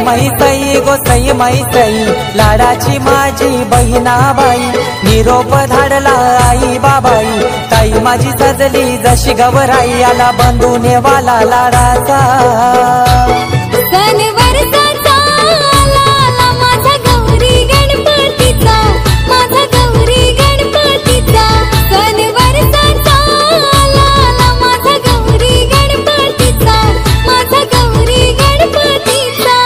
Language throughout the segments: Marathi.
मैसई गो सई मैसई लाडाची माझी बहिणाबाई निरोप धाडला आई बाबाई ताई माझी सजली जशी गवराई आला बंधूने वाला लाडाचा सण वर्षाचा आला माझा गौरी गणपतीचा माझा गौरी गणपतीचा सण वर्षाचा आला माझा गौरी गणपतीचा माझा गौरी गणपतीचा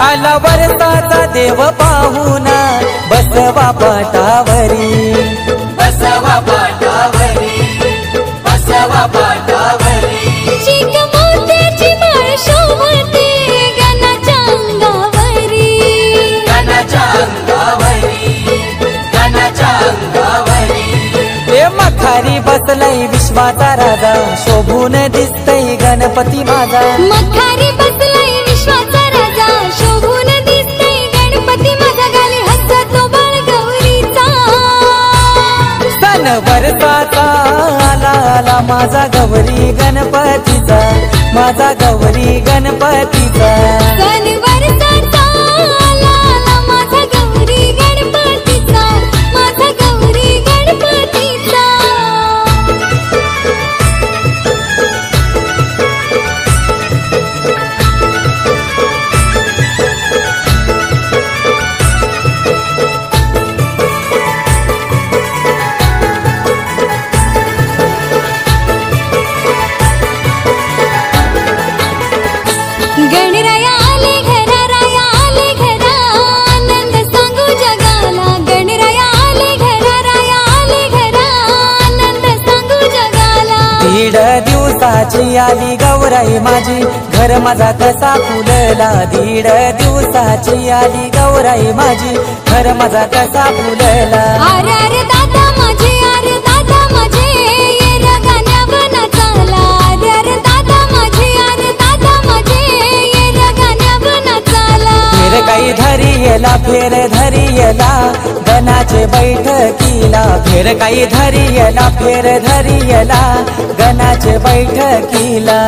आला वर्षाचा देव पाहुणा बसवा पाटावरी बसवा पाटावरी बसवा पाटावरी चिक मोत्याची माळ शोभते गणाच्या अंगावरी गणाच्या अंगावरी गणाच्या अंगावरी ए मखारी बसलाय विश्वाचा राजा शोभून दिसतय गणपती माझा मखारी बसलाय विश्वाचा राजा शोभून दिसतय गणपती माझा गाली हसतो बाळ गौरीचा सण वर्षाचा आला माझा गौरी गणपतीचा माझा गौरी गणपतीचा सण वर्षाचा आला माझा गौरी गणपतीचा माझा गौरी गणपतीचा गणराया आले घरा राया आले घरा आनंद सांगू जगाला गणराया आले घरा राया आले घरा आनंद सांगू जगाला दीड दिवसाची आली गौराई माझी घर माझा कसा फुलला दीड दिवसाची आली गौराई माझी घर माझा कसा फुलला अरे अरे दादा माझे अरे दादा माझे ये रे गाण्या बना चाला अरे अरे दादा माझे अरे दादा माझे ये रे गाण्या बना चाला फेर काही धरियला फेर धरियला गणाचे बैठकीला फेर काही धरियला फेर धरियला गणाचे बैठकीला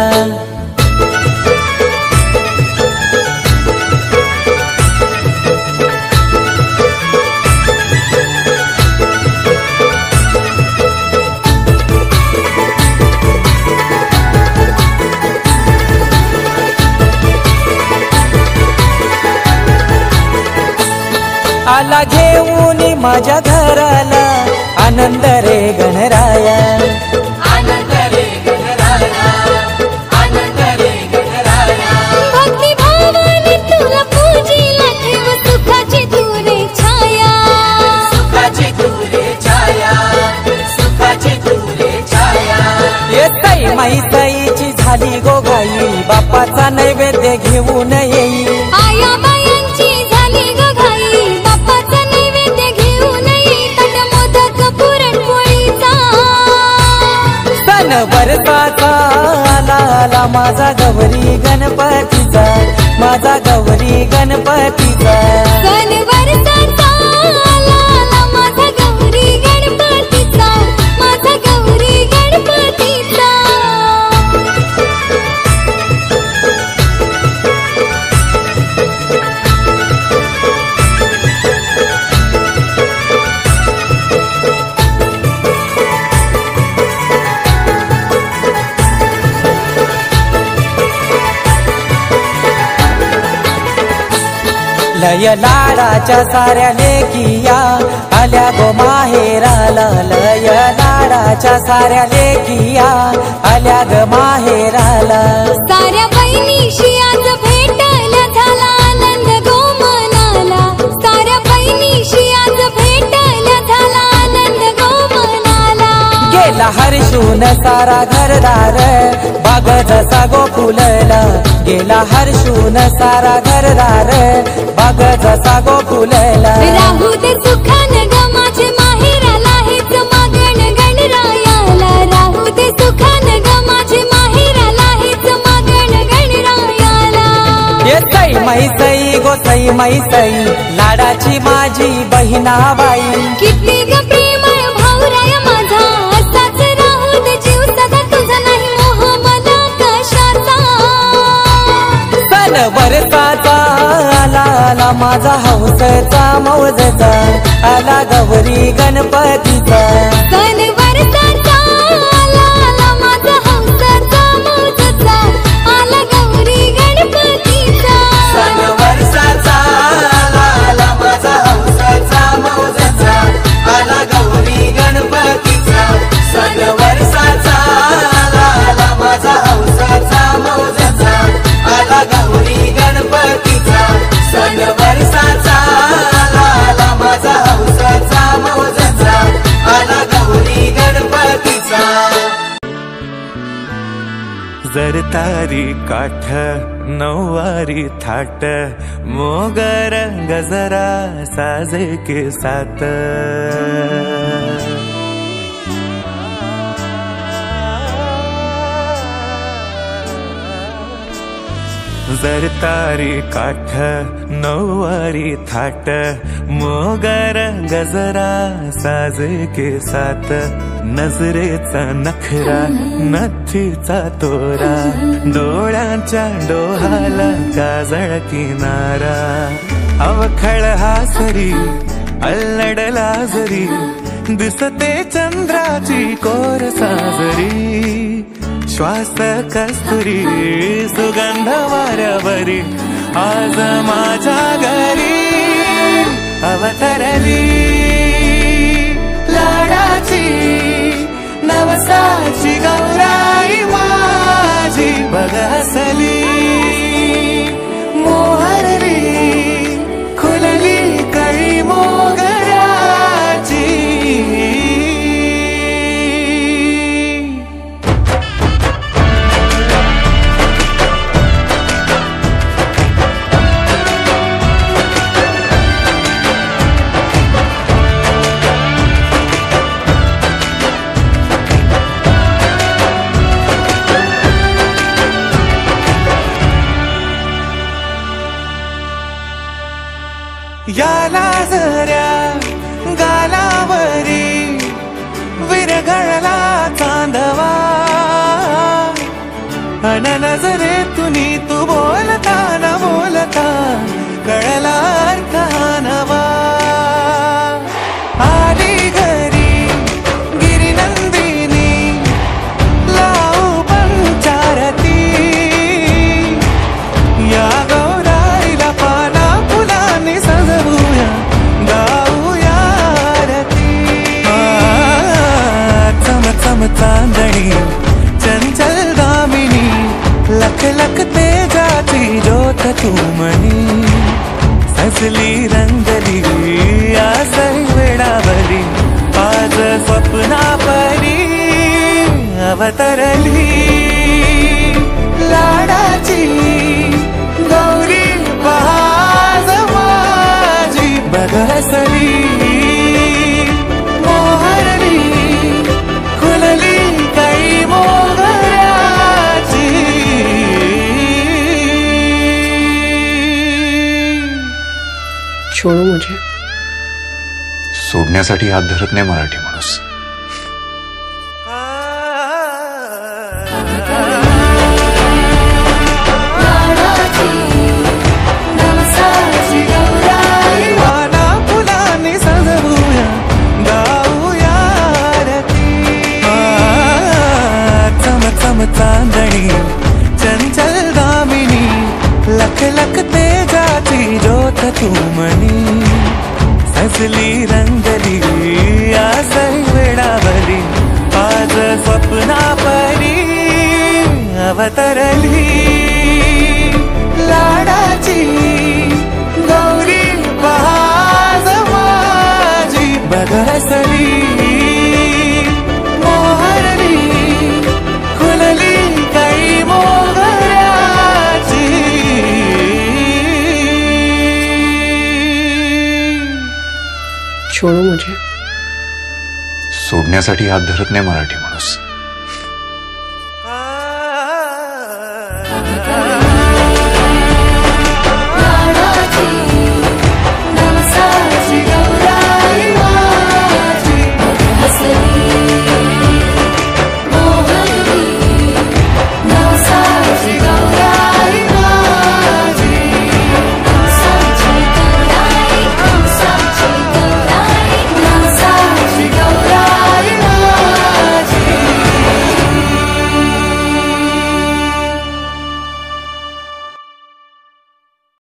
आला घेऊन माझ्या घराला आनंद रे गणराया आनंद रे गणराया आनंद रे गणराया भक्ती भावाने तुला पूजीला ठेव सुखाची तुरे छाया सुखाची तुरे छाया सुखाची तुरे छाया येतय मैसईची झाली गोगाई बापाचा नैवेद्य घेऊन येई आया बायांची झाली ग घाई बाप्पाचा नैवेद्य घेऊन येतात मोदक पुरणपोळीचा सण वर्षाचा आला माझा गौरी गणपतीचा माझा गौरी गणपतीचा सण वर्षाचा आला माझा गौरी गणपतीचा माझा गौरी गणपतीचा लय लाडाच्या साऱ्या लेकिया आल्या गो माहेराला लय लाडाच्या साऱ्या लेकिया आल्या ग माहेराला साऱ्या बहिणीशी आज भेटायला झाला आनंद गो मनाला साऱ्या बहिणीशी आज भेटायला झाला आनंद गो मनाला गेला हर्षून सारा घरदार बाग जसा गो फुलला गेला हर्षून सारा घरदार बाग जसा गो फुलला राहू दे सुखान ग माझे माहेराला हेच मागण गणरायाला राहू दे सुखान सई माई सई लाडाची माझी बहिणाबाई. किती ग प्रेमळ भाऊराय माझा असाच राहू दे जीव सदा तुझा नाही मोह मला कशाचा. सण बरसाचा आला आला माझा हौसचा मौजचा आला गौरी गणपतीचा. सण बरसाचा आला आला माझा हौसचा मौजचा आला गौरी गणपतीचा. सण वर्षाचा आला आला माझा हौसाचा मौजाचा आला गौरी गणपतीचा. सण वर्षाचा आला आला माझा हौसाचा मौजाचा आला गौरी गणपतीचा. सण वर्षाचा आला आला माझा हौसाचा मौजाचा आला गौरी गणपतीचा. जर तारी काठ नऊवारी थाट मोगर गजरा साजे के साथ. जर तारी काठ नऊवारी थाट मोगर गजरा साजे के साथ. नजरेचा नखरा नथीचा तोरा डोळ्यांच्या डोहाला काजळ किनारा. अवखळ हासरी अल्लडला जरी दिसते चंद्राची कोर साजरी. श्वास कस्तुरी सुगंध वाऱ्यावरी आज माझ्या घरी अवतरली लाडाची नवसाची गौराई माझी. बघसली मोहरली खुलली कळी मोगऱ्याची. याला जऱ्या गालावरी विरघळला चांदवा. अन नजरेतून तू बोलता न बोलता कळला अर्थ नवा. आली घरी गिरिनंदिनी लावू पंचारती. या गौराईला पाना फुलांनी सजवूया गाऊया आरती. चम चम चांदणी चंचल दामिनी लख लख तेजाची ज्योत तू मनी. सजली रंगली आसई वेडावली आज स्वप्ना परी अवतरली लाडाची गौरी बहाज माझी. बघसली मोहरली खुलली काही मोगऱ्याची. छोडो मुझे. सोडण्यासाठी हात धरत नाही मराठी माणूस. चांदणी चंचल दामिनी लख लख तेजाची ज्योत तू मनी. सजली रंगली आसई वेडावली आज स्वप्ना परी अवतरली लाडाची गौरी बहाज माझी. बघसली मोहरली खुलली काही मोगऱ्याची. छोडो मुझे. सोडण्यासाठी हात धरत नाही मराठी माणूस.